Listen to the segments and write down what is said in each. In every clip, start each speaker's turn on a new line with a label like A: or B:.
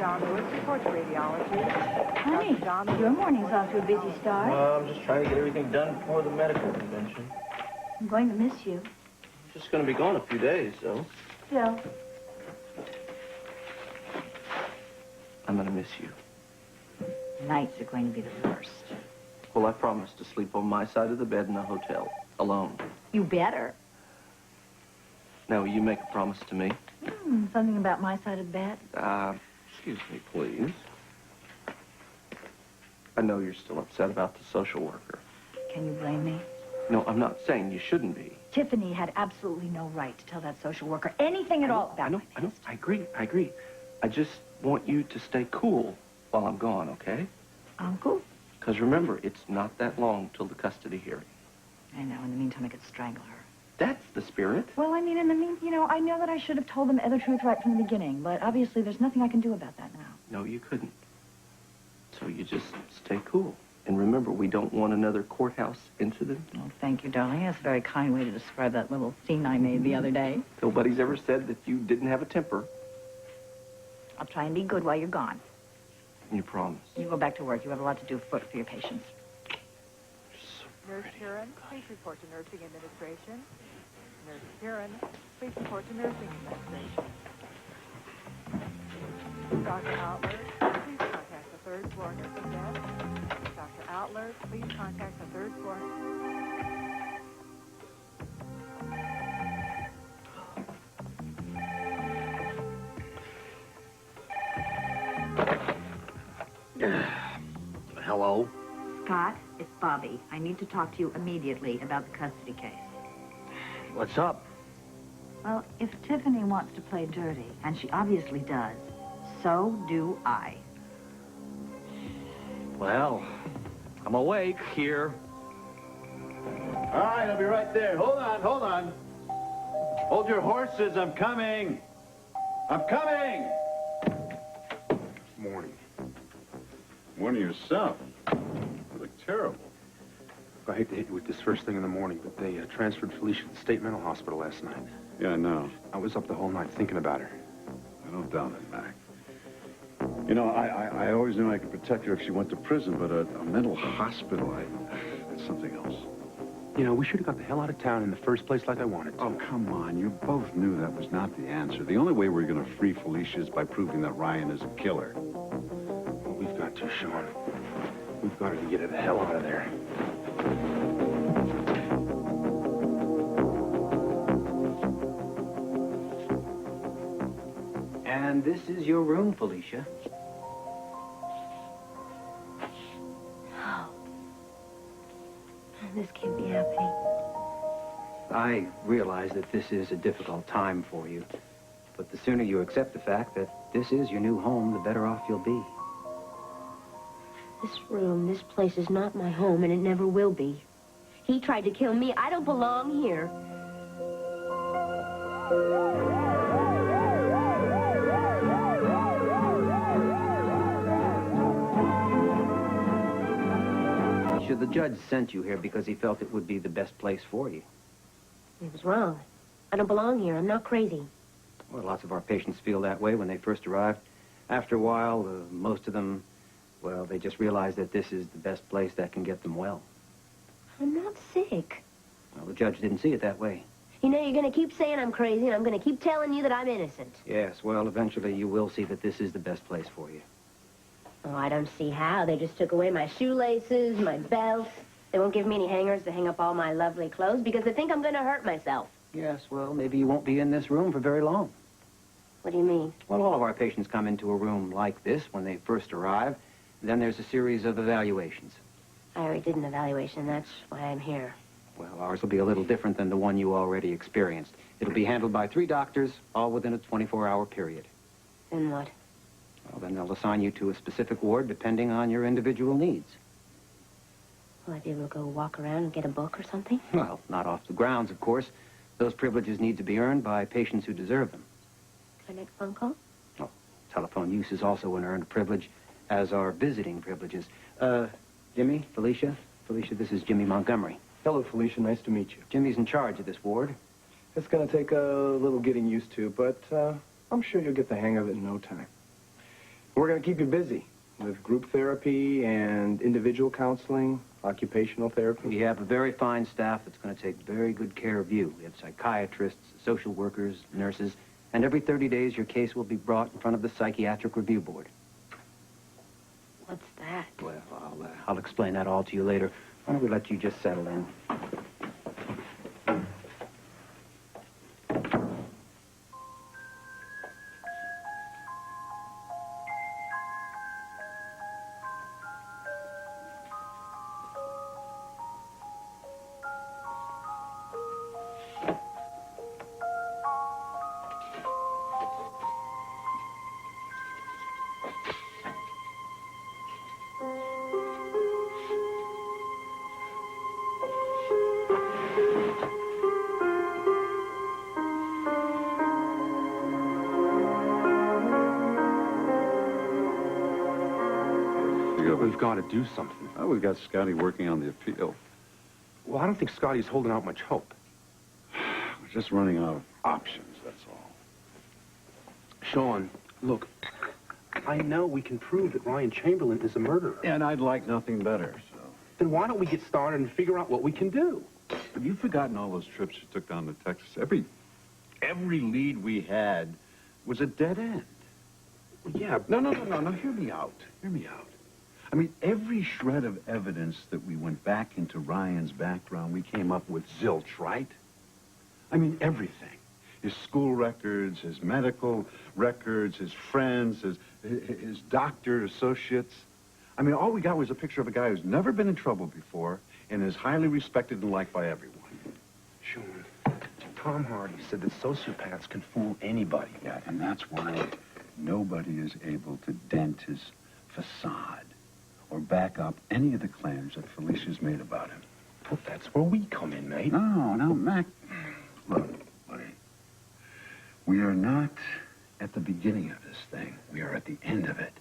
A: John Lewis, reports radiology.
B: Honey, your morning's off to a busy start.
C: I'm just trying to get everything done before the medical convention.
B: I'm going to miss you.
C: I'm just going to be gone a few days, so.
B: Still.
C: I'm going to miss you.
B: Nights are going to be the worst.
C: Well, I promised to sleep on my side of the bed in the hotel, alone.
B: You better.
C: Now, will you make a promise to me?
B: Something about my side of the bed?
C: Excuse me, please. I know you're still upset about the social worker.
B: Can you blame me?
C: No, I'm not saying you shouldn't be.
B: Tiffany had absolutely no right to tell that social worker anything at all about
C: I know. I agree. I just want you to stay cool while I'm gone, okay?
B: Uncle?
C: Because remember, it's not that long till the custody hearing.
B: I know. In the meantime, I could strangle her.
C: That's the spirit.
B: Well, I mean, I know that I should have told them the truth right from the beginning, but obviously there's nothing I can do about that now.
C: No, you couldn't. So you just stay cool. And remember, we don't want another courthouse incident.
B: Oh, thank you, darling. That's a very kind way to describe that little scene I made the other day.
C: Nobody's ever said that you didn't have a temper.
B: I'll try and be good while you're gone.
C: You promise.
B: You go back to work. You have a lot to do for your patients.
A: Nurse Karen, please report to Nursing Administration. Nurse Karen, please report to Nursing Administration. Dr. Outler, please contact the third floor nursing desk. Dr. Outler, please contact the third floor.
D: Hello?
B: Scott, it's Bobby. I need to talk to you immediately about the custody case.
D: What's up?
B: Well, if Tiffany wants to play dirty, and she obviously does, so do I.
D: Well, I'm awake here.
E: All right, I'll be right there. Hold on. Hold your horses, I'm coming.
F: Morning.
E: Morning yourself. You look terrible.
F: I hate to hit you with this first thing in the morning, but they transferred Felicia to the state mental hospital last night.
E: Yeah, I know.
F: I was up the whole night thinking about her.
E: I don't doubt it, Mac. You know, I always knew I could protect her if she went to prison, but a mental hospital, that's something else.
F: You know, we should have got the hell out of town in the first place like I wanted to.
E: Oh, come on. You both knew that was not the answer. The only way we're going to free Felicia is by proving that Ryan is a killer.
F: Well, we've got to, Sean. We've got to get her the hell out of there.
G: And this is your room, Felicia.
H: Oh. This can't be happening.
G: I realize that this is a difficult time for you, but the sooner you accept the fact that this is your new home, the better off you'll be.
H: This room, this place is not my home, and it never will be. He tried to kill me. I don't belong here.
G: The judge sent you here because he felt it would be the best place for you.
H: He was wrong. I don't belong here. I'm not crazy.
G: Well, lots of our patients feel that way when they first arrive. After a while, most of them, well, they just realize that this is the best place that can get them well.
H: I'm not sick.
G: Well, the judge didn't see it that way.
H: You know, you're going to keep saying I'm crazy, and I'm going to keep telling you that I'm innocent.
G: Yes, well, eventually you will see that this is the best place for you.
H: Oh, I don't see how. They just took away my shoelaces, my belt. They won't give me any hangers to hang up all my lovely clothes because they think I'm going to hurt myself.
G: Yes, well, maybe you won't be in this room for very long.
H: What do you mean?
G: Well, all of our patients come into a room like this when they first arrive. Then there's a series of evaluations.
H: I already did an evaluation. That's why I'm here.
G: Well, ours will be a little different than the one you already experienced. It'll be handled by 3 doctors, all within a 24-hour period.
H: Then what?
G: Well, then they'll assign you to a specific ward depending on your individual needs.
H: Will I be able to go walk around and get a book or something?
G: Well, not off the grounds, of course. Those privileges need to be earned by patients who deserve them.
H: Can I make a phone call?
G: Oh, telephone use is also an earned privilege, as are visiting privileges. Jimmy, Felicia, this is Jimmy Montgomery.
I: Hello, Felicia. Nice to meet you.
G: Jimmy's in charge of this ward.
I: It's going to take a little getting used to, but I'm sure you'll get the hang of it in no time. We're going to keep you busy with group therapy and individual counseling, occupational therapy.
G: We have a very fine staff that's going to take very good care of you. We have psychiatrists, social workers, nurses, and every 30 days your case will be brought in front of the Psychiatric Review Board.
H: What's that?
G: Well, I'll explain that all to you later. Why don't we let you just settle in?
F: We've got to do something.
E: Oh, we've got Scotty working on the appeal.
F: Well, I don't think Scotty's holding out much hope.
E: We're just running out of options, that's all.
F: Sean, look, I know we can prove that Ryan Chamberlain is a murderer.
E: And I'd like nothing better, so.
F: Then why don't we get started and figure out what we can do?
E: Have you forgotten all those trips you took down to Texas? Every lead we had was a dead end.
F: Well, yeah.
E: No, hear me out. Hear me out. I mean, every shred of evidence that we went back into Ryan's background, we came up with zilch, right? I mean, everything. His school records, his medical records, his friends, his doctor associates. I mean, all we got was a picture of a guy who's never been in trouble before and is highly respected and liked by everyone.
F: Sean, Tom Hardy said that sociopaths can fool anybody.
E: Yeah, and that's why nobody is able to dent his facade or back up any of the claims that Felicia's made about him.
F: Well, that's where we come in, mate.
E: No, Mac. Look, buddy. We are not at the beginning of this thing. We are at the end of it.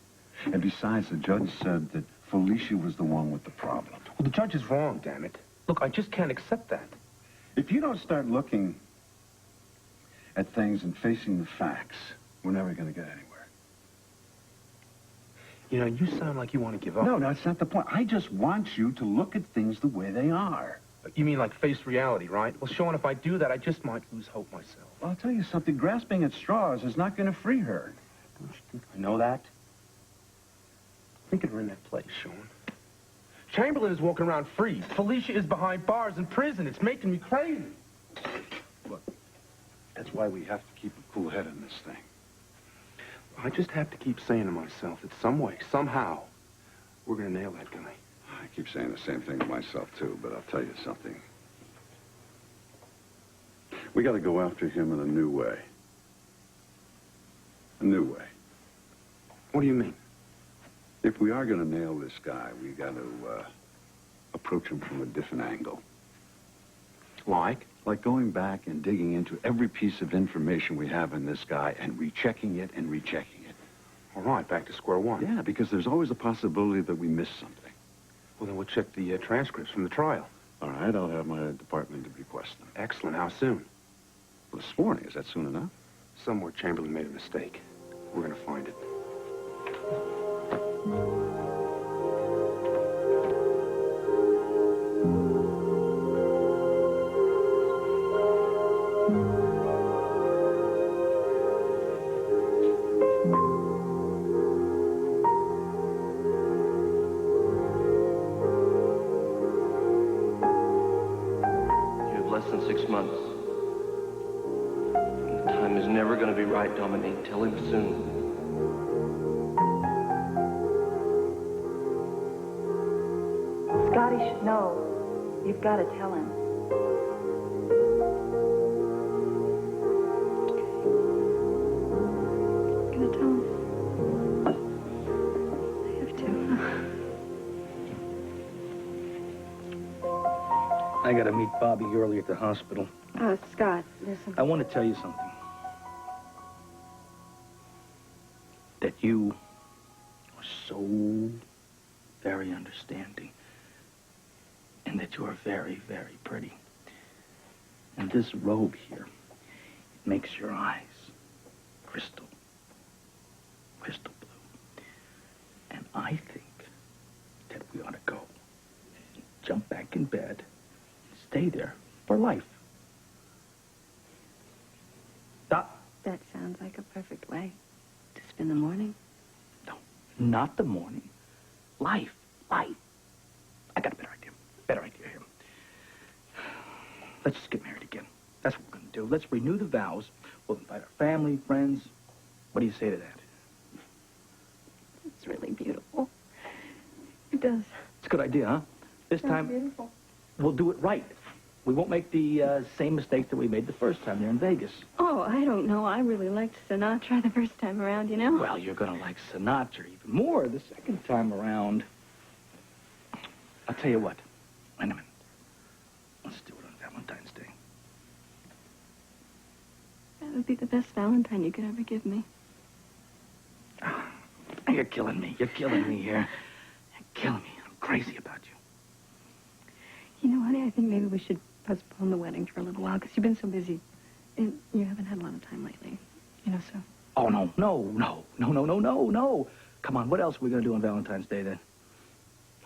E: And besides, the judge said that Felicia was the one with the problem.
F: Well, the judge is wrong, damn it. Look, I just can't accept that.
E: If you don't start looking at things and facing the facts, we're never going to get anywhere.
F: You know, you sound like you want to give up.
E: No, that's not the point. I just want you to look at things the way they are.
F: You mean like face reality, right? Well, Sean, if I do that, I just might lose hope myself.
E: Well, I'll tell you something. Grasping at straws is not going to free her.
F: Don't you think I know that? Think of her in that place, Sean. Chamberlain is walking around free. Felicia is behind bars in prison. It's making me crazy.
E: Look, that's why we have to keep a cool head in this thing.
F: I just have to keep saying to myself that some way, somehow, we're going to nail that guy.
E: I keep saying the same thing to myself, too, but I'll tell you something. We got to go after him in a new way. A new way.
F: What do you mean?
E: If we are going to nail this guy, we got to approach him from a different angle.
F: Like?
E: Like going back and digging into every piece of information we have in this guy and rechecking it and rechecking it.
F: All right, back to square one.
E: Yeah, because there's always a possibility that we miss something.
F: Well, then we'll check the transcripts from the trial.
E: All right, I'll have my department to request them.
F: Excellent. How soon?
E: Well, this morning. Is that soon enough?
F: Somewhere Chamberlain made a mistake. We're going to find it.
C: Less than 6 months. The time is never going to be right, Dominique. Tell him soon.
B: Scotty should know. You've got to tell him. Gonna tell him. I have to.
D: I gotta meet Bobby early at the hospital.
H: Scott, listen.
D: I want to tell you something. That you are so very understanding. And that you are very, very pretty. And this robe here, it makes your eyes crystal blue. stay there for life.
J: That sounds like a perfect way to spend the morning.
D: No, not the morning. Life. I got a better idea here. Let's just get married again. That's what we're going to do. Let's renew the vows. We'll invite our family, friends. What do you say to that?
J: It's really beautiful. It does.
D: It's a good idea, huh? This time,
J: beautiful.
D: we'll do it right. We won't make the same mistakes that we made the first time there in Vegas.
J: Oh, I don't know. I really liked Sinatra the first time around, you know?
D: Well, you're going to like Sinatra even more the second time around. I'll tell you what. Wait a minute. Let's do it on Valentine's Day.
J: That would be the best Valentine you could ever give me.
D: You're killing me. You're killing me here. You're killing me. I'm crazy about you.
J: You know, honey, I think maybe we should postpone the wedding for a little while, because you've been so busy. And you haven't had a lot of time lately. You know, so...
D: Oh, no. Come on, what else are we going to do on Valentine's Day, then?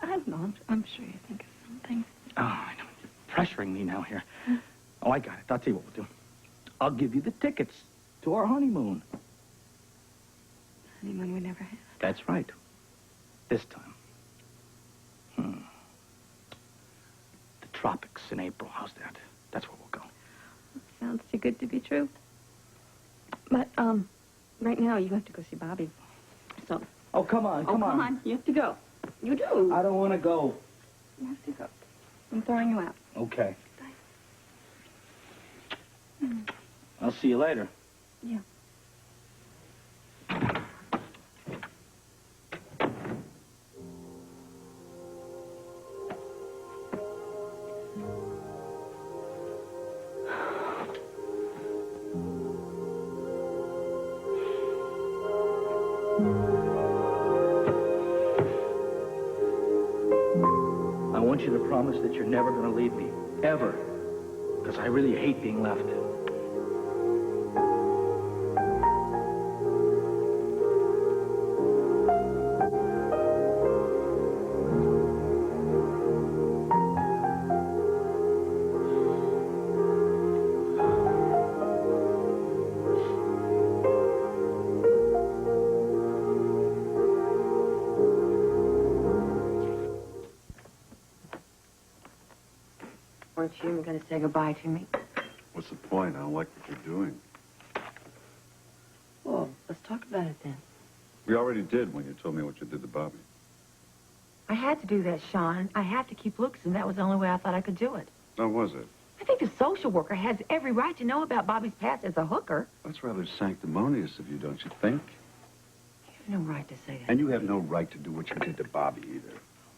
J: I don't know. I'm sure you think of something.
D: Oh, I know. You're pressuring me now here. Oh, I got it. I'll tell you what we'll do. I'll give you the tickets to our honeymoon.
J: Honeymoon we never had.
D: That's right. This time. The tropics in April. How's that? That's where we'll go.
J: Sounds too good to be true. But, right now you have to go see Bobby. So...
D: Oh, come on.
J: Come on. You have to go. You do.
D: I don't want to go.
J: You have to go. I'm throwing you out.
D: Okay. I'll see you later.
J: Yeah.
D: I want you to promise that you're never going to leave me. Ever. Because I really hate being left.
B: Weren't you even going to say goodbye to me?
E: What's the point? I don't like what you're doing.
B: Well, let's talk about it then.
E: We already did when you told me what you did to Bobby.
B: I had to do that, Sean. I have to keep Lucas, and that was the only way I thought I could do it.
E: How was it?
B: I think the social worker has every right to know about Bobby's past as a hooker.
E: That's rather sanctimonious of you, don't you think?
B: You have no right to say that.
E: And you have no right to do what you did to Bobby either.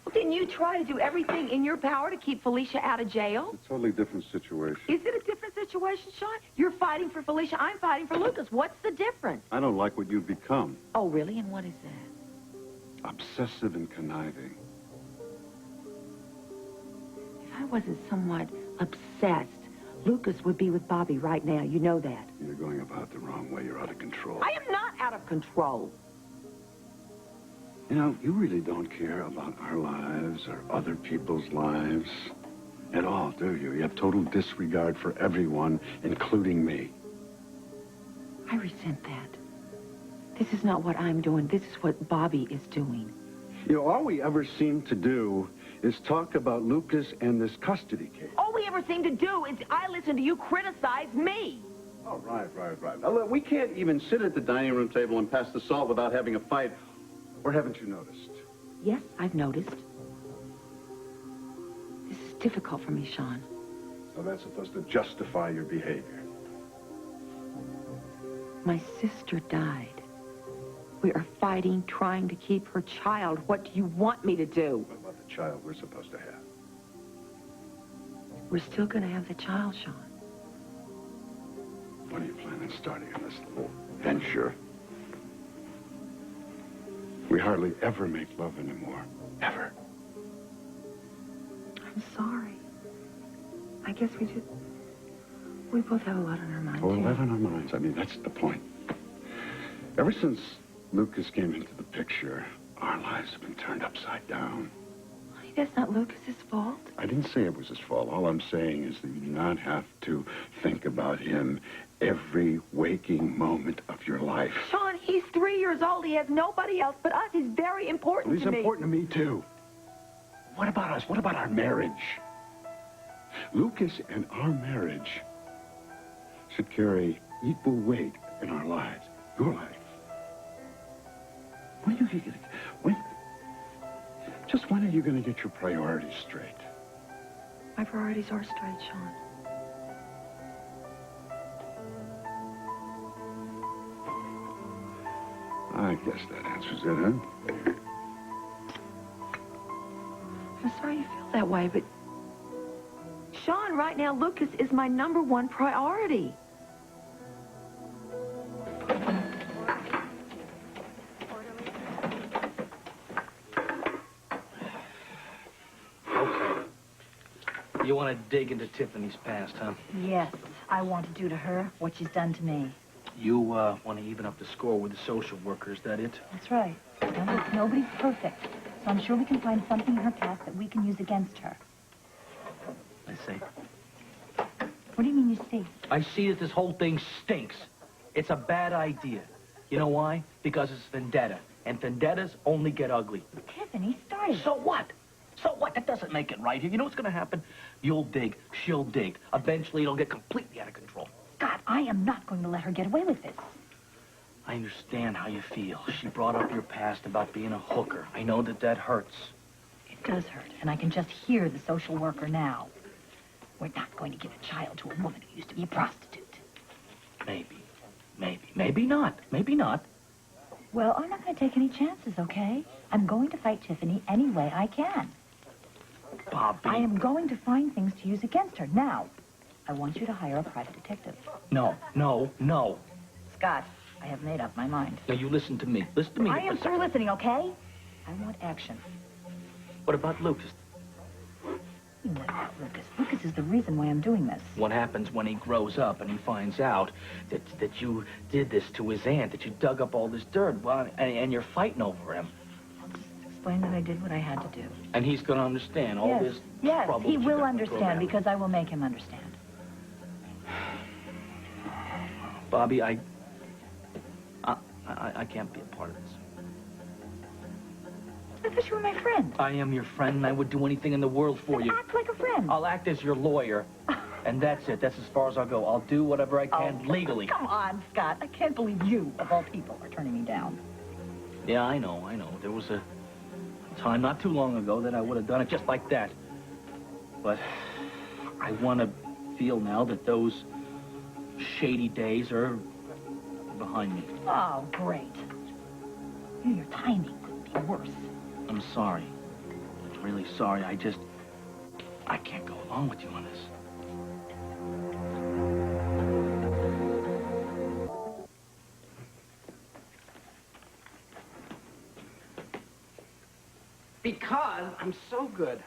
B: Well, didn't you try to do everything in your power to keep Felicia out of jail?
E: It's a totally different situation.
B: Is it a different situation, Sean? You're fighting for Felicia, I'm fighting for Lucas. What's the difference?
E: I don't like what you've become.
B: Oh, really? And what is that?
E: Obsessive and conniving.
B: If I wasn't somewhat obsessed, Lucas would be with Bobby right now. You know that.
E: You're going about it the wrong way. You're out of control.
B: I am not out of control.
E: You know, you really don't care about our lives or other people's lives at all, do you? You have total disregard for everyone, including me.
B: I resent that. This is not what I'm doing. This is what Bobby is doing.
E: You know, all we ever seem to do is talk about Lucas and this custody case.
B: All we ever seem to do is I listen to you criticize me.
E: Oh, right. Now, look, we can't even sit at the dining room table and pass the salt without having a fight. Or haven't you noticed?
B: Yes, I've noticed. This is difficult for me, Sean.
E: So that's supposed to justify your behavior.
B: My sister died. We are fighting, trying to keep her child. What do you want me to do?
E: What about the child we're supposed to have?
B: We're still going to have the child, Sean.
E: When are you planning on starting on this little venture? We hardly ever make love anymore. Ever.
B: I'm sorry. I guess we both have a lot on our minds.
E: Oh, a
B: here.
E: lot on our minds. I mean, that's the point. Ever since Lucas came into the picture, our lives have been turned upside down.
B: Honey,
J: Maybe it's not Lucas's fault.
E: I didn't say it was his fault. All I'm saying is that you do not have to think about him every waking moment of your life.
B: Sean, he's 3 years old. He has nobody else but us. He's very important
E: He's
B: to me.
E: important to me, too. What about us? What about our marriage? Lucas and our marriage should carry equal weight in our lives. Your life. When are you going to get your priorities straight?
J: My priorities are straight, Sean.
E: I guess that answers it, huh?
J: I'm sorry you feel that way, but... Sean, right now, Lucas is my #1 priority.
D: You want to dig into Tiffany's past, huh?
B: Yes, I want to do to her what she's done to me.
D: You want to even up the score with the social worker, is that it?
B: That's right. Now, look, nobody's perfect, so I'm sure we can find something in her past that we can use against her.
D: I see.
B: What do you mean you see?
D: I see that this whole thing stinks. It's a bad idea. You know why? Because it's vendetta. And vendettas only get ugly.
B: Tiffany started.
D: So what? So what? That doesn't make it right here. You know what's going to happen? You'll dig. She'll dig. Eventually, it'll get completely out of control.
B: Scott, I am not going to let her get away with this.
D: I understand how you feel. She brought up your past about being a hooker. I know that that hurts.
B: It does hurt, and I can just hear the social worker now. We're not going to give a child to a woman who used to be a prostitute.
D: Maybe. Maybe not. Maybe not.
B: Well, I'm not going to take any chances, okay? I'm going to fight Tiffany any way I can.
D: Bobby.
B: I am going to find things to use against her. Now, I want you to hire a private detective.
D: No.
B: Scott, I have made up my mind.
D: Now, you listen to me. Listen to me.
B: I am through listening, okay? I want action.
D: What about Lucas?
B: What about Lucas? Lucas is the reason why I'm doing this.
D: What happens when he grows up and he finds out that you did this to his aunt, that you dug up all this dirt, well, and you're fighting over him?
B: I'll just explain that I did what I had to do.
D: And he's going to understand all this trouble.
B: Yes, he
D: that
B: will
D: you're gonna
B: understand
D: throw down.
B: because I will make him understand.
D: Bobby, I can't be a part of this.
B: I thought you were my friend.
D: I am your friend, and I would do anything in the world for you.
B: Act like a friend.
D: I'll act as your lawyer, and that's it. That's as far as I'll go. I'll do whatever I can legally.
B: Come on, Scott. I can't believe you, of all people, are turning me down.
D: Yeah, I know. There was a time not too long ago that I would have done it just like that. But I want to feel now that those shady days are behind me.
B: Oh, great. Your timing couldn't be worse.
D: I'm sorry. I'm really sorry. I can't go along with you on this.
I: Because I'm so good.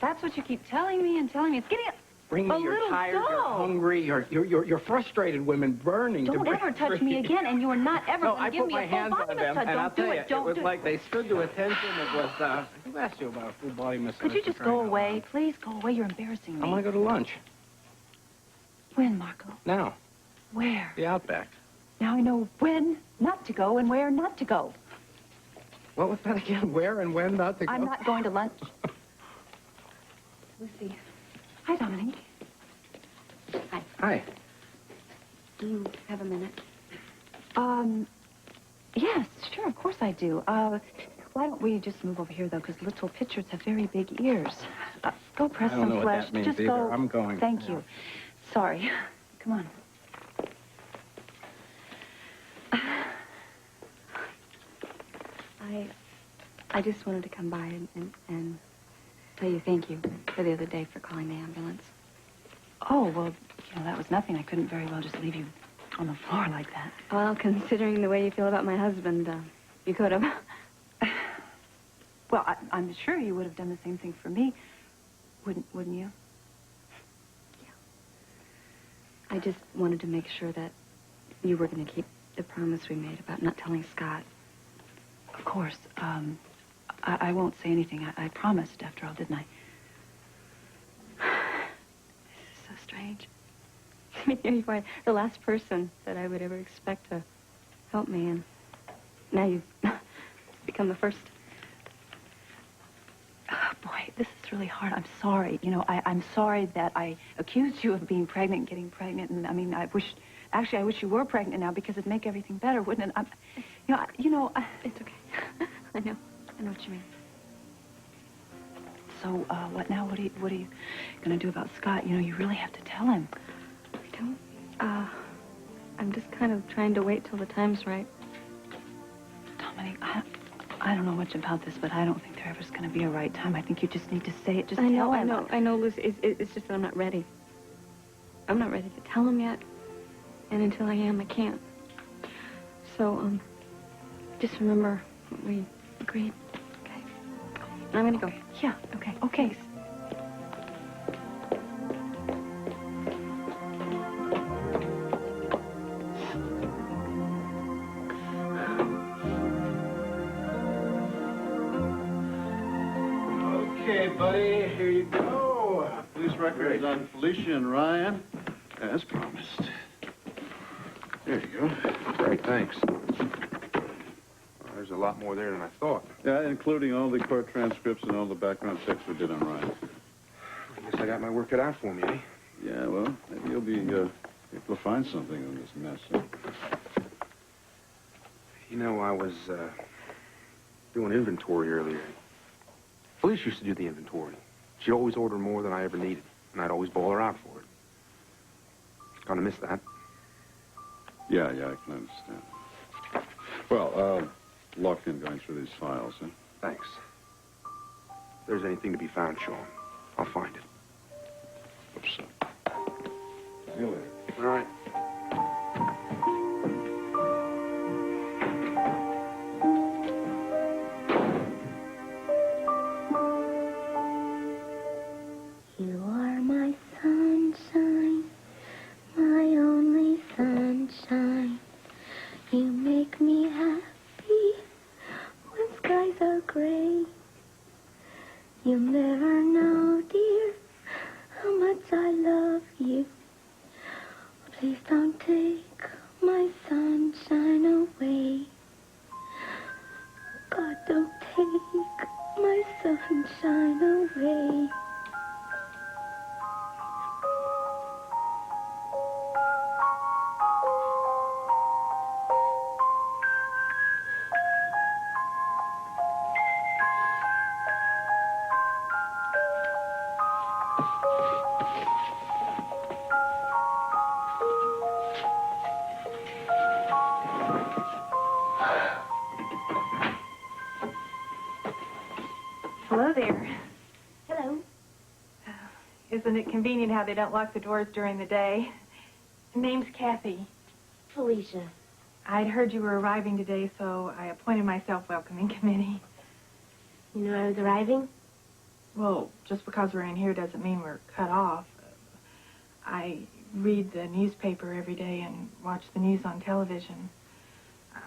J: That's what you keep telling me and telling me. It's getting
I: Bring me
J: a
I: you're
J: little
I: tired,
J: dull.
I: you're hungry, you're frustrated women burning to
J: Don't
I: break
J: ever touch
I: free.
J: me again, and you are not ever
I: No,
J: going
I: I
J: to give
I: put
J: me
I: my
J: a full
I: hands
J: body
I: on them,
J: massage.
I: and I'll
J: Don't do
I: tell you,
J: it. Don't
I: it was
J: do
I: like they stood to attention. It was, who asked you about a full body massage?
J: Could you just go away? Please go away. You're embarrassing me.
I: I want to go to lunch.
J: When, Marco?
I: Now,
J: Where?
I: the Outback.
J: Now I know when not to go and where not to go.
I: What was that again? Where and when not to go?
J: I'm not going to lunch. Lucy. Hi, Dominique. Hi.
I: Hi.
J: Do you have a minute? Yes, sure, of course I do. Why don't we just move over here, though, because little pitchers have very big ears. Go press
I: I don't
J: some
I: know what
J: flesh.
I: that means
J: Just
I: either.
J: go.
I: I'm going.
J: Thank you. Sorry. Come on. I just wanted to come by and tell you thank you for the other day for calling the ambulance. Oh, well, that was nothing. I couldn't very well just leave you on the floor like that. Well, considering the way you feel about my husband, you could have. Well, I'm sure you would have done the same thing for me, wouldn't you? Yeah. I just wanted to make sure that you were going to keep the promise we made about not telling Scott. Of course. I won't say anything. I promised, after all, didn't I? This is so strange. I mean, here you are, the last person that I would ever expect to help me, and now you've become the first. Oh, boy, this is really hard. I'm sorry. You know, I'm sorry that I accused you of being pregnant, getting pregnant, and I mean, I wish you were pregnant now because it'd make everything better, wouldn't it? It's okay. I know what you mean. So, what now? What are you gonna do about Scott? You know, you really have to tell him. I don't. I'm just kind of trying to wait till the time's right. Dominique, I don't know much about this, but I don't think there ever's gonna be a right time. I think you just need to say it. Just tell him. I know, Lucy. It's just that I'm not ready. I'm not ready to tell him yet. And until I am, I can't. So, just remember what we agreed. Okay. I'm gonna go. Yeah. Okay. Okay.
E: Okay, buddy, here you go. Police records on Felicia and Ryan, as promised. There you go.
F: Great, thanks. Well, there's a lot more there than I thought.
E: Yeah, including all the court transcripts and all the background checks we did on Ryan.
F: I guess I got my work cut out for me, eh?
E: Yeah, well, maybe you'll be able to find something in this mess. Huh?
F: You know, I was doing inventory earlier. Felicia used to do the inventory. She'd always order more than I ever needed, and I'd always bawl her out for it. Kind of miss that.
E: Yeah, I can understand. Well, locked in going through these files, huh?
F: Thanks. If there's anything to be found, Sean, I'll find it.
E: Hope so. See you later.
F: All right.
H: You are my sunshine, my only sunshine. You make me happy when skies are gray. You'll never know, dear, how much I love you. Please don't take my sunshine away. God, don't take my sunshine away.
A: Hello there.
H: Hello.
A: Isn't it convenient how they don't lock the doors during the day? Name's Kathy.
H: Felicia.
A: I'd heard you were arriving today, so I appointed myself welcoming committee.
H: You know I was arriving?
A: Well, just because we're in here doesn't mean we're cut off. I read the newspaper every day and watch the news on television.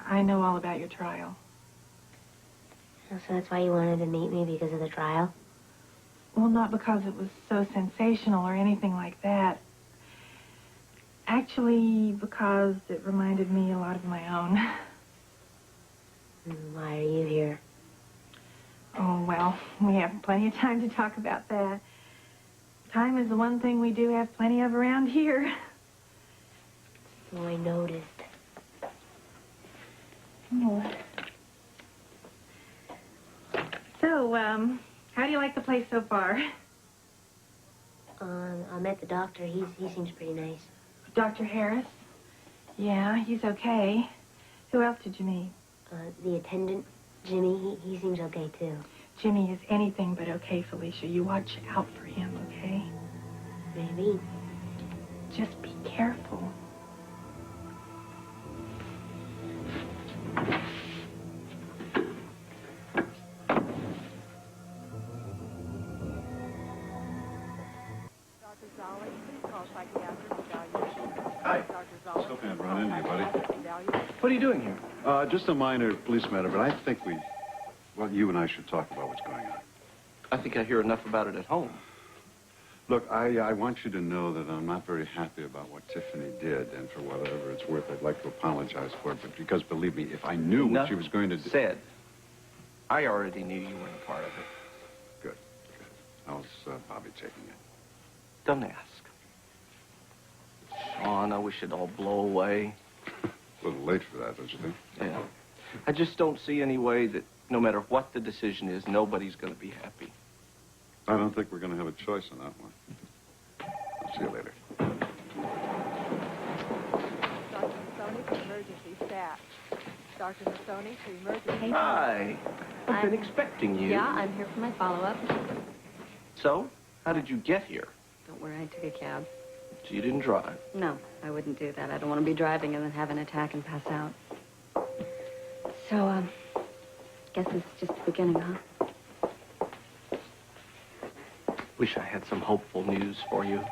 A: I know all about your trial.
H: Oh, so that's why you wanted to meet me, because of the trial?
A: Well, not because it was so sensational or anything like that. Actually, because it reminded me a lot of my own.
H: Why are you here?
A: Oh, well, we have plenty of time to talk about that. Time is the one thing we do have plenty of around here.
H: Oh, I noticed.
A: Oh. So, how do you like the place so far?
H: I met the doctor. He seems pretty nice.
A: Dr. Harris? Yeah, he's okay. Who else did you meet?
H: The attendant, Jimmy, he seems okay, too.
A: Jimmy is anything but okay, Felicia. You watch out for him, okay?
H: Maybe.
A: Just be careful.
E: Hi. Just hoping I'd run into you, buddy.
C: What are you doing here?
E: Just a minor police matter, but I think we Well, you and I should talk about what's going on.
C: I think I hear enough about it at home.
E: Look, I want you to know that I'm not very happy about what Tiffany did, and for whatever it's worth, I'd like to apologize for it. But because, believe me, if I knew what she was going to do...
C: Said. I already knew you weren't a part of it.
E: Good. How's Bobby taking it?
C: Don't ask. Sean, I wish it'd all blow away.
E: A little late for that, don't you think?
C: Yeah. I just don't see any way that no matter what the decision is, nobody's going to be happy.
E: I don't think we're going to have a choice on that one. I'll see you later.
K: Dr. Massoni to emergency stat. Dr. Massoni to emergency.
C: Hi. I've been expecting you.
J: Yeah, I'm here for my follow-up.
C: So, how did you get here?
J: Don't worry, I took a cab.
C: So you didn't drive?
J: No, I wouldn't do that. I don't want to be driving and then have an attack and pass out. So, guess this is just the beginning, huh?
C: Wish I had some hopeful news for you.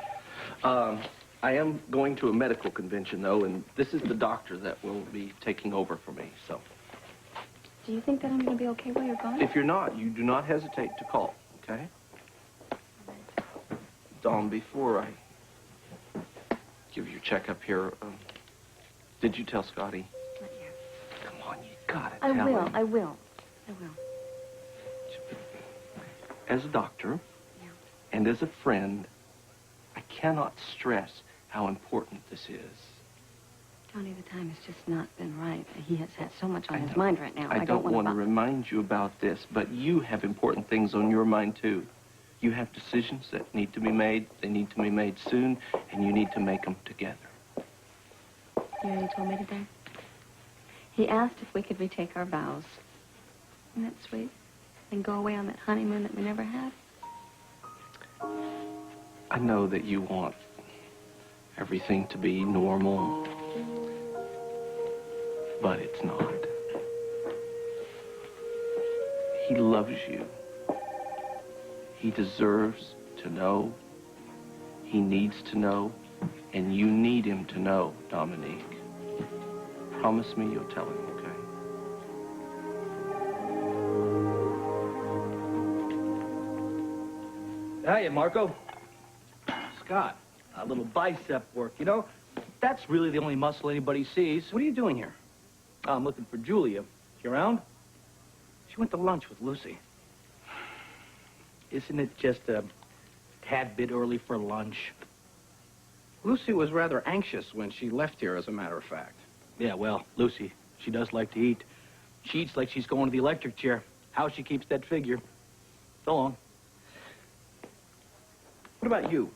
C: I am going to a medical convention, though, and this is the doctor that will be taking over for me, so.
J: Do you think that I'm going to be okay while you're gone?
C: If you're not, you do not hesitate to call, okay? Dawn, before I give your checkup here, did you tell Scotty?
J: Not yet.
C: Come on, you gotta
J: I
C: tell
J: will.
C: him.
J: I will.
C: As a doctor,
J: Yeah.
C: and as a friend, I cannot stress how important this is.
J: Tony, the time has just not been right. He has had so much on
C: I
J: his
C: know.
J: mind right now.
C: I don't want to remind you about this, but you have important things on your mind, too. You have decisions that need to be made. They need to be made soon, and you need to make them together.
J: You know what he told me today? He asked if we could retake our vows. Isn't that sweet? And go away on that honeymoon that we never had.
C: I know that you want everything to be normal, but it's not. He loves you. He deserves to know. He needs to know. And you need him to know, Dominique. Promise me you'll tell him, okay?
D: Hiya, Marco. Scott, a little bicep work, you know? That's really the only muscle anybody sees.
G: What are you doing here?
D: I'm looking for Julia. She around?
G: She went to lunch with Lucy.
D: Isn't it just a tad bit early for lunch?
I: Lucy was rather anxious when she left here, as a matter of fact.
D: Yeah, well, Lucy, she does like to eat. She eats like she's going to the electric chair. How she keeps that figure. So long.
I: What about you?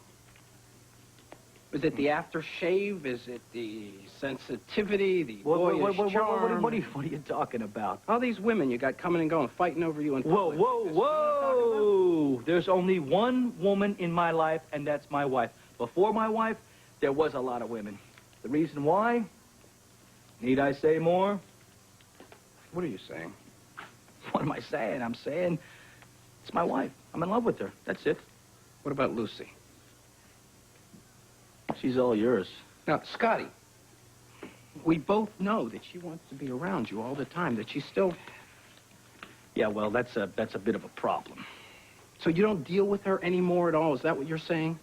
I: Is it the aftershave? Is it the sensitivity, the boyish charm?
D: What are you talking about?
I: All these women you got coming and going, fighting over you in public.
D: Whoa! There's only one woman in my life, and that's my wife. Before my wife, there was a lot of women. The reason why? Need I say more?
I: What are you saying?
D: What am I saying? I'm saying it's my wife. I'm in love with her. That's it.
I: What about Lucy?
D: She's all yours.
I: Now, Scotty, we both know that she wants to be around you all the time, that she's still...
D: Yeah, well, that's a bit of a problem.
I: So you don't deal with her anymore at all? Is that what you're saying?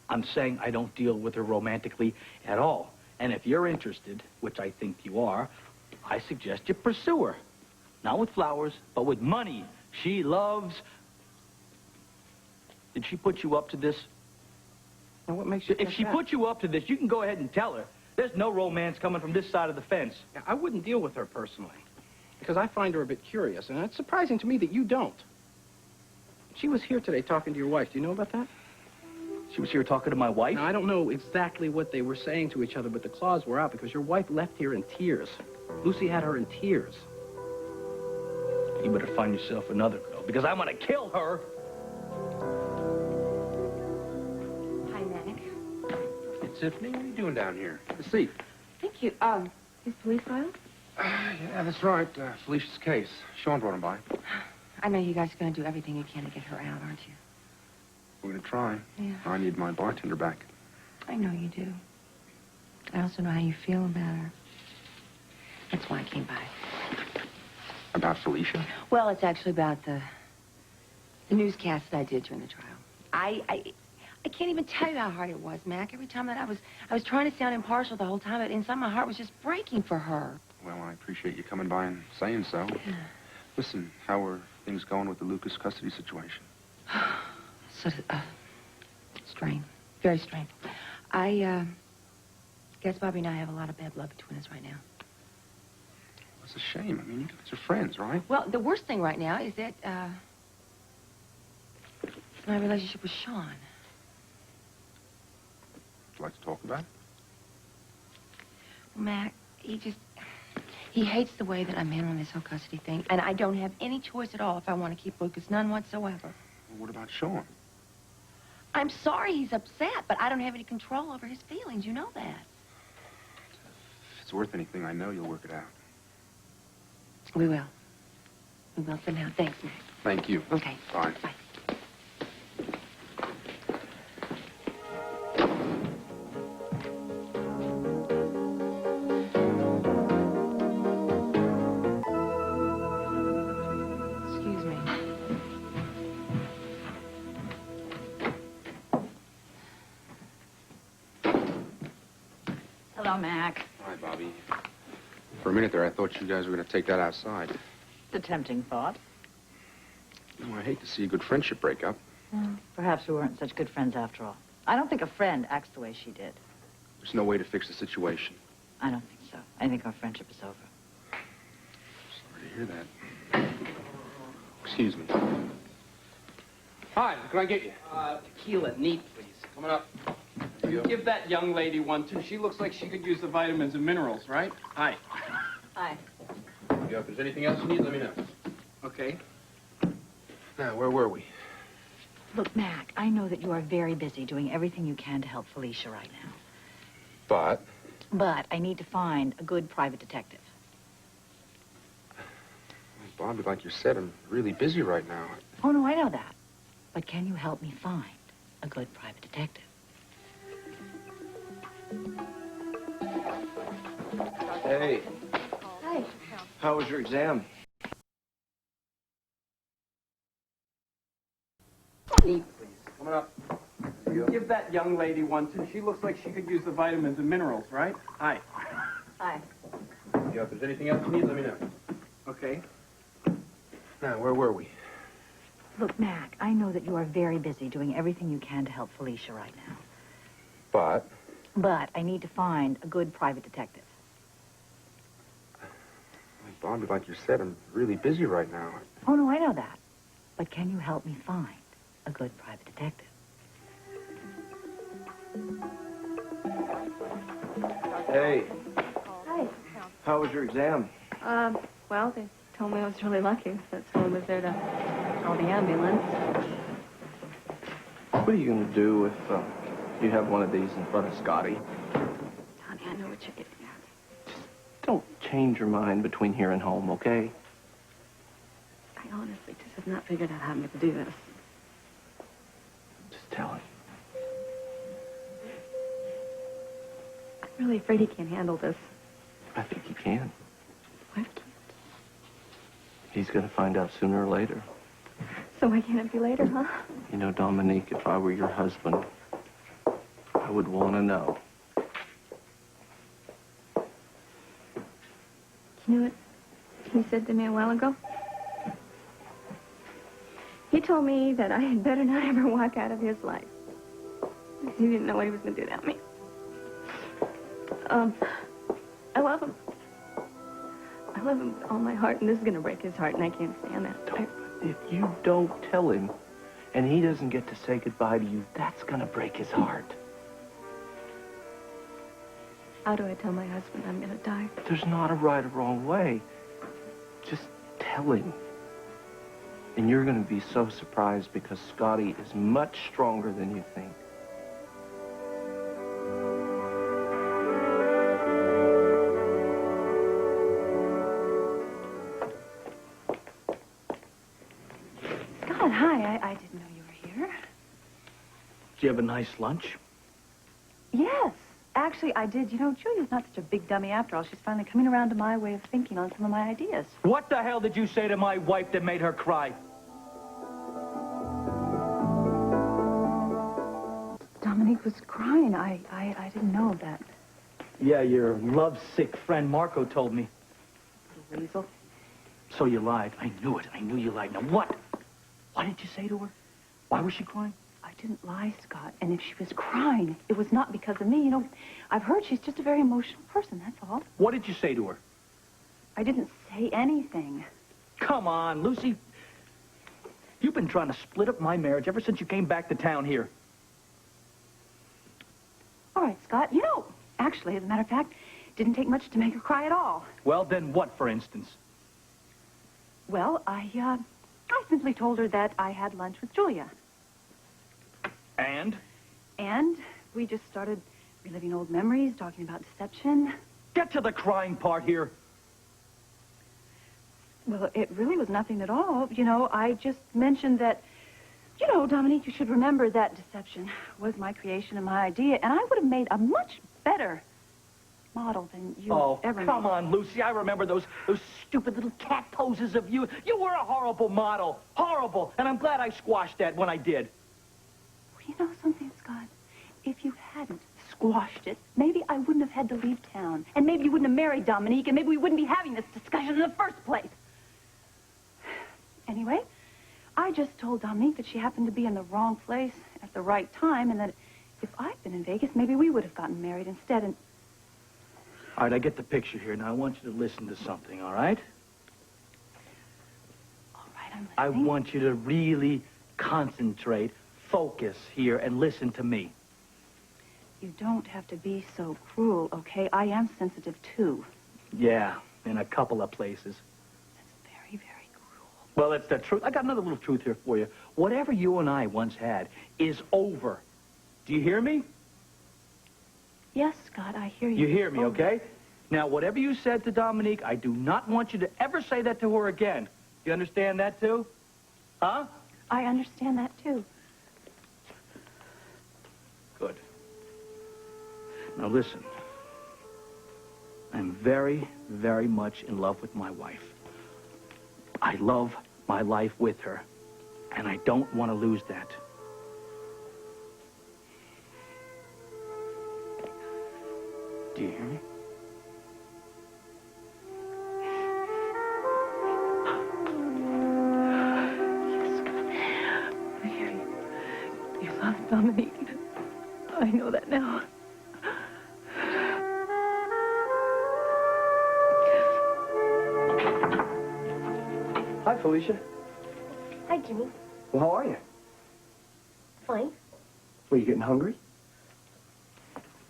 D: I'm saying I don't deal with her romantically at all. And if you're interested, which I think you are, I suggest you pursue her. Not with flowers, but with money. She loves... Did she put you up to this?
I: Now, what makes you
D: If she put you up to this, you can go ahead and tell her. There's no romance coming from this side of the fence.
I: Yeah, I wouldn't deal with her personally, because I find her a bit curious, and it's surprising to me that you don't. She was here today talking to your wife. Do you know about that?
D: She was here talking to my wife?
I: Now, I don't know exactly what they were saying to each other, but the claws were out because your wife left here in tears. Lucy had her in tears.
D: You better find yourself another girl, because I'm gonna kill her.
J: Hi, Mac.
F: Hey, Tiffany, what are you doing down here?
I: Have a seat.
J: Thank you. His police file?
F: Yeah, that's right. Felicia's case. Sean brought him by.
J: I know you guys are going to do everything you can to get her out, aren't you?
F: We're going to try.
J: Yeah.
F: I need my bartender back.
J: I know you do. I also know how you feel about her. That's why I came by.
F: About Felicia?
L: Well, it's actually about the newscast that I did during the trial. I can't even tell you how hard it was, Mac. Every time that I was trying to sound impartial the whole time, but inside my heart was just breaking for her.
F: Well, I appreciate you coming by and saying so. Listen, how are things going with the Lucas custody situation?
L: Strained. Very strained. I guess Bobby and I have a lot of bad blood between us right now.
F: It's a shame. I mean, you guys are friends, right?
L: Well, the worst thing right now is that, my relationship with Sean.
F: Would you like to talk about it?
L: Mac, he hates the way that I'm handling this whole custody thing, and I don't have any choice at all if I want to keep Lucas, none whatsoever.
F: Well, what about Sean?
L: I'm sorry he's upset, but I don't have any control over his feelings. You know that.
F: If it's worth anything, I know you'll work it out.
L: We will. We will somehow. Thanks, Mac.
F: Thank you.
L: Okay.
F: Bye.
L: Bye. Excuse me.
B: Hello, Mac.
F: Hi, Bobby. For a minute there, I thought you guys were going to take that outside.
B: The tempting thought.
F: No, I hate to see a good friendship break up.
B: Well, perhaps we weren't such good friends after all. I don't think a friend acts the way she did.
F: There's no way to fix the situation.
B: I don't think so. I think our friendship is over.
F: Sorry to hear that. Excuse me. Hi, what can I get you?
I: Tequila, neat, please. Coming up. Give that young lady one, too. She looks like she could use the vitamins and minerals, right? Hi.
B: Hi.
F: Yeah, if there's anything else you need, let me know.
I: Okay.
F: Now, where were we?
B: Look, Mac, I know that you are very busy doing everything you can to help Felicia right now. But I need to find a good private detective.
F: Bobby, like you said, I'm really busy right now.
B: Oh, no, I know that. But can you help me find a good private detective?
C: Hey,
H: Hi.
C: how was your exam?
I: Neat, please. Coming up. Give that young lady one, too. She looks like she could use the vitamins and minerals, right? Hi.
B: Hi.
F: Yeah, if there's anything else you need, let me know.
I: Okay.
F: Now, where were we?
B: Look, Mac, I know that you are very busy doing everything you can to help Felicia right now. But I need to find a good private detective.
F: Bobby, like you said, I'm really busy right now.
B: Oh, no, I know that. But can you help me find a good private detective?
C: Hey,
J: Hi.
C: how was your exam?
J: Well, they told me I was really lucky that someone was there to call the ambulance.
C: What are you going to do if you have one of these in front of Scotty?
J: Honey, I know what you're getting at.
C: Don't change your mind between here and home, okay?
J: I honestly just have not figured out how I'm going to do this.
C: Just tell him.
J: I'm really afraid he can't handle this.
C: I think he can.
J: Why can't?
C: He's going to find out sooner or later.
J: So why can't it be later, huh?
C: You know, Dominique, if I were your husband, I would want to know.
J: You know what he said to me a while ago? He told me that I had better not ever walk out of his life. He didn't know what he was going to do without me. I love him. I love him with all my heart, and this is going to break his heart, and I can't stand that.
C: If you don't tell him, and he doesn't get to say goodbye to you, that's going to break his heart.
J: How do I tell my husband I'm going to die?
C: There's not a right or wrong way. Just tell him. And you're going to be so surprised because Scotty is much stronger than you think.
J: Scott, hi. I didn't know you were here.
D: Did you have a nice lunch?
J: Yes, actually, I did. You know, Julia's not such a big dummy after all. She's finally coming around to my way of thinking on some of my ideas.
D: What the hell did you say to my wife that made her cry?
J: Dominique was crying. I didn't know that.
D: Yeah, your lovesick friend Marco told me.
J: Little weasel.
D: So you lied. I knew it. I knew you lied. Now what? What did you say to her? Why was she crying?
J: I didn't lie, Scott. And if she was crying, it was not because of me. You know, I've heard she's just a very emotional person, that's all.
D: What did you say to her?
J: I didn't say anything.
D: Come on, Lucy. You've been trying to split up my marriage ever since you came back to town here.
J: All right, Scott. You know, actually, as a matter of fact, it didn't take much to make her cry at all.
D: Well, then what, for instance?
J: Well, I simply told her that I had lunch with Julia.
D: And?
J: And we just started reliving old memories, talking about deception.
D: Get to the crying part here.
J: Well, it really was nothing at all. You know, I just mentioned that, you know, Dominique, you should remember that deception was my creation and my idea, and I would have made a much better model than you ever made.
D: Oh, come on, Lucy. I remember those stupid little cat poses of you. You were a horrible model. Horrible. And I'm glad I squashed that when I did.
J: Well, you know something, Scott? If you hadn't squashed it, maybe I wouldn't have had to leave town. And maybe you wouldn't have married Dominique, and maybe we wouldn't be having this discussion in the first place. Anyway, I just told Dominique that she happened to be in the wrong place at the right time, and that if I'd been in Vegas, maybe we would have gotten married instead, and...
D: All right, I get the picture here. Now, I want you to listen to something, all right?
J: All right, I'm
D: I
J: listening.
D: want you to really concentrate, focus here, and listen to me.
J: You don't have to be so cruel, okay? I am sensitive, too.
D: Yeah, in a couple of places.
J: That's very, very cruel.
D: Well, it's the truth. I got another little truth here for you. Whatever you and I once had is over. Do you hear me?
J: Yes, Scott, I hear you.
D: You hear me, okay? Now, whatever you said to Dominique, I do not want you to ever say that to her again. You understand that, too? Huh?
J: I understand that, too.
D: Good. Now, listen. I'm very, very much in love with my wife. I love my life with her, and I don't want to lose that. Do you hear me?
J: I hear you. You love Dominique. I know that now.
M: Hi, Felicia.
H: Hi, Jimmy.
M: Well, how are you?
H: Fine.
M: Were you getting hungry?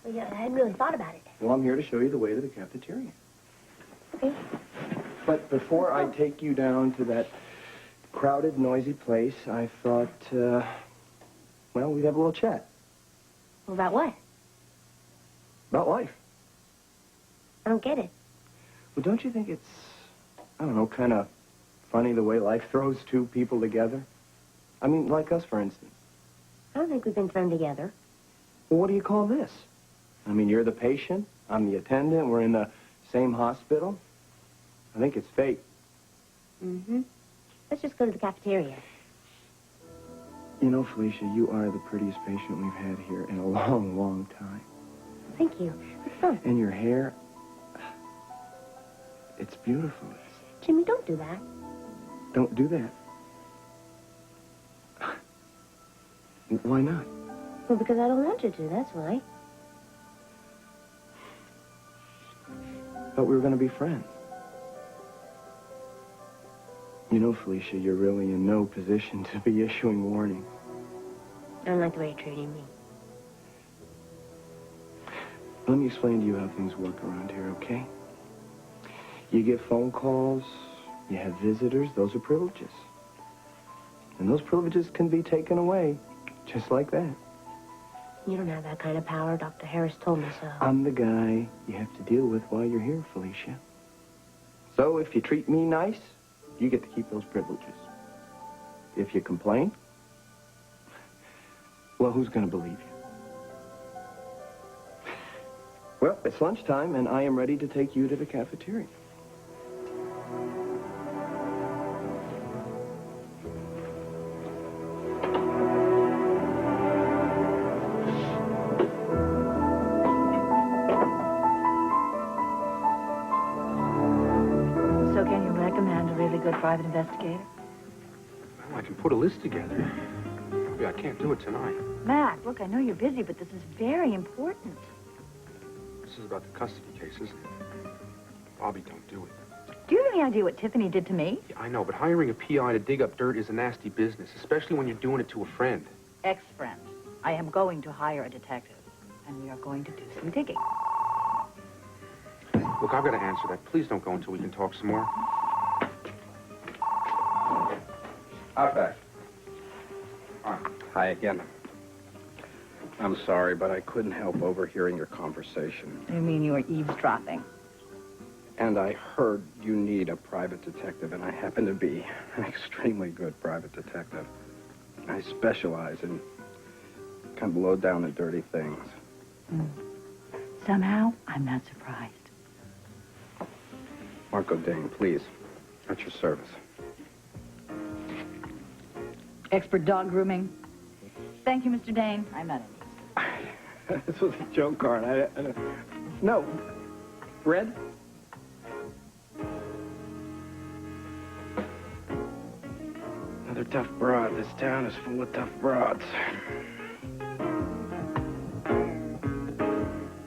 H: Well, yeah, I hadn't really thought about it.
M: Well, I'm here to show you the way to the cafeteria.
H: Okay.
M: But before I take you down to that crowded, noisy place, I thought, well, we'd have a little chat.
H: Well, about what?
M: About life.
H: I don't get it.
M: Well, don't you think it's, I don't know, kind of funny the way life throws two people together? I mean, like us, for instance.
H: I don't think we've been thrown together.
M: Well, what do you call this? I mean, you're the patient, I'm the attendant, we're in the same hospital. I think it's fate.
H: Mm-hmm. Let's just go to the cafeteria.
M: You know, Felicia, you are the prettiest patient we've had here in a long, long time.
H: Thank you. It's fun.
M: And your hair, it's beautiful.
H: Jimmy, don't do that.
M: Don't do that. Why not?
H: Well, because I don't want you to, that's why.
M: Thought we were going to be friends. You know, Felicia, you're really in no position to be issuing warnings.
H: I don't like the way you're treating me.
M: Let me explain to you how things work around here, okay? You get phone calls, you have visitors, those are privileges. And those privileges can be taken away, just like that.
H: You don't have that kind of power. Dr. Harris told me so.
M: I'm the guy you have to deal with while you're here, Felicia. So if you treat me nice, you get to keep those privileges. If you complain, well, who's going to believe you? Well, it's lunchtime, and I am ready to take you to the cafeteria.
B: So can you recommend a really good private investigator?
F: Well, I can put a list together. Maybe I can't do it tonight.
B: Mac, look, I know you're busy, but this is very important.
F: This is about the custody cases. Bobby don't do it.
B: Do you have any idea what Tiffany did to me?
F: Yeah, I know, but hiring a PI to dig up dirt is a nasty business, especially when you're doing it to a friend.
B: Ex-friend. I am going to hire a detective, and we are going to do some digging.
F: Look, I've got to answer that. Please don't go until we can talk some more.
N: Outback. Hi again. I'm sorry, but I couldn't help overhearing your conversation.
B: You mean you were eavesdropping?
N: And I heard you need a private detective, and I happen to be an extremely good private detective. I specialize in kind of low down and dirty things.
B: Somehow, I'm not surprised.
N: Marco Dane, please. At your service.
B: Expert dog grooming. Thank you, Mr. Dane. I'm not interested.
N: This was a joke card. No. Red?
M: Another tough broad. This town is full of tough broads.